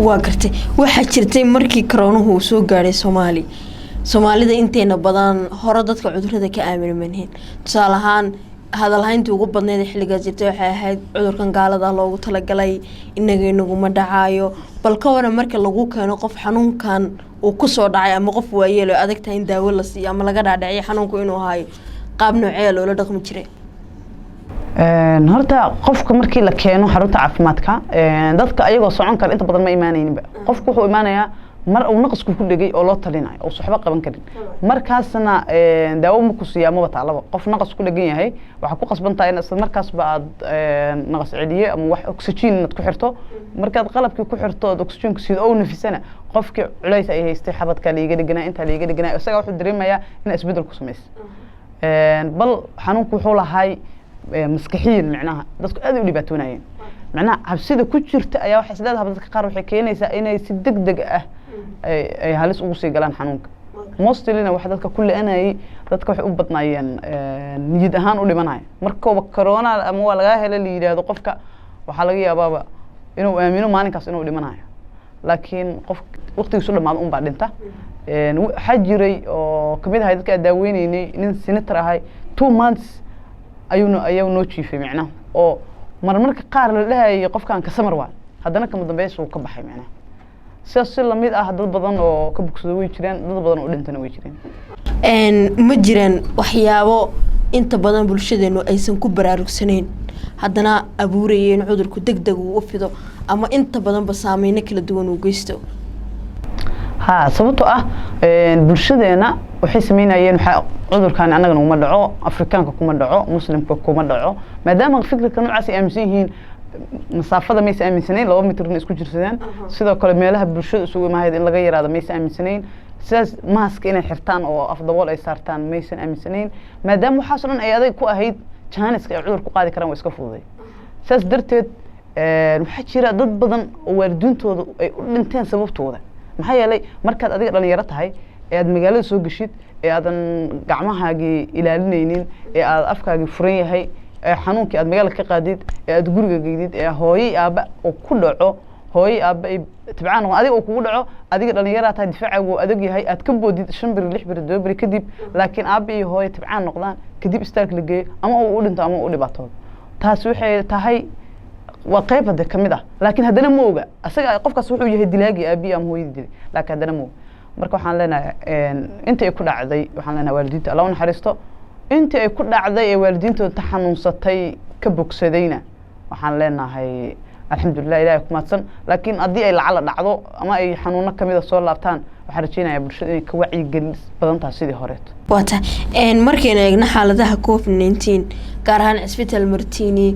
waa gartay waxa jirtay markii corona uu soo gaaray Soomaalida inteena badan hore dadka cudurrada ka aamineen tusaale ahaan hadalhayntii ugu badneed xilligaas jirtay waxay ahayd cudurkan gaalada loogu talagalay inagu ma dhacayo bal ka waran marka lagu keeno qof xanuunkan uu ku soo dhacay ama qof waayeel oo adag tahay in daawo la siiyo ama laga dhaadhiciyo xanuunku inuu hayo qaab noocee loo dhaqmi jiray horta qofka markii la keeno xarunta caafimaadka dadka ayagoo socon kara inta badan ma iimaanayninba qofku wuxuu iimaanayaa mar uu naqasku ku dhigay oo loo talinayo oo suxba qaban karin markaasna daawo ma ku siiyaa ma bataalaba qof naqas ku dhagan yahay waxa ku qasbantahay in isla markaas baad naqas celiye ama wax oxygen ku xirto markaad qalabkii ku xirto oo oxygen ku siido oo nafisana qofkii culays ay haystay xabadka liiga dhiganaa inta liiga dhiganaa isaga wuxuu dareemayaa in isbedel ku sameeyo bal xanuunku wuxuu lahay maskaxiyan macnaha dadku aad u dhibaatoonayeen macnaha cabsida ku jirta ayaa waxa isleedahay dadka qaar waxay keenaysaa inay si degdeg ah ay halis ugu sii galaan xanuunka mostly-na waxa dadka ku leenayay dadka waxay u badnaayeen niyad ahaan u dhimanaya markooba corona ama waa laga helay la yiraahdo qofka waxa laga yaabaa inuu aamino maalinkaas inuu dhimanayo laakiin qof waqtigiisu dhamaado un baa dhinta waxa jiray oo kamid ahay dadka daaweynayay nin senator ahay 2 months ayuu noo jiifay macnaha oo marmarka qaar la dhahay qofkan ka samar waa haddana kama dambeeyay ka baxay macnaha sidaas la mid ah dad badan oo ka bogsado way jireen dad badan oo dhintana way jireen ma jiraan waxyaabo inta badan bulshadeenu aysan ku baraarugsanayn haddana abuurayeen cudurku degdeg uu fido ama inta badan ba saameyn kala duwan uu geysto sababtoo ah bulshadeena waxay sameynayeen waxa cudurkan anagana uma dhaco afrikaanka kuma dhaco muslimka kuma dhaco maadaama fikirka noocaas ay aaminsan yihiin masaafada ma aaminsaneen 2 mitir isku jirsadaan sidoo kale meelaha bulshada isugu imaayeen in laga yiraahdo ma aaminsaneen sidaas mask inay xirtaan oo afdabool ay saartaan ma aaminsaneen maadaama waxaas dhan ay adag ku ahayd jaaniska ay cudur ku qaadi karaan waa iska fududay sidaas darteed waxa jira dad badan oo waalidiintooda ay u dhinteen sababtooda maxaa yeelay markaad adiga dhalinyaro tahay ee aad magaalada soo gashid ee aadan gacmahaagii ilaalinaynin ee aad afkaagii furan yahay xanuunkii aad magaalada ka qaadid ee aad guriga geydid ee hooyay aaba oo ku dhaco hooyay aaba ay tabcaan oo adiga oo kugu dhaco adiga dhalinyaro tahay difaacagu adag yahay aad ka boodid 5 bir 6 bir 2 bir kadib laakiin aaba iyo hooyay tabcaan noqdaan kadib istaag la geeyo ama uu dhinto ama uu dhibaato taas waxay tahay waa qayb hada kamid ah laakiin hadana ma oga asaga qofkaas wuxuu yahay dilaagi aabi ama hooyadii dilay laakiin hadana ma marka waxaan leenahay inta ay ku dhacday waxaan leenahay waalidiinta Allah u naxariisto inta ay ku dhacday ee waalidiintooda taxanuunsatay ka bogsadayna waxaan leenahay alxamdulillah ilaahay ku maadsan laakiin hadii ay lacala dhacdo ama ay xanuuno kamida soo laabtaan waxaan rajaynayaa bulshada inay ka wacyi gelin badan tahay sidii hore waata markayna eegna xaaladaha COVID-19 gaar ahaan isbitaal Martini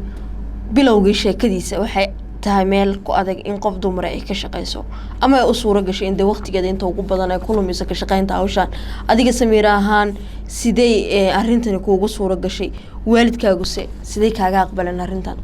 bilowgii sheekadiisa waxay tahay meel ku adag in qof dumar ay ka shaqeyso ama ay u suura gashay in waqtigeeda inta ugu badan ay ku lumiso ka shaqeynta hawshan adiga Samiir ahaan sidee arrintan kuugu suura gashay waalidkaagu sidee kaaga aqbalan arrintan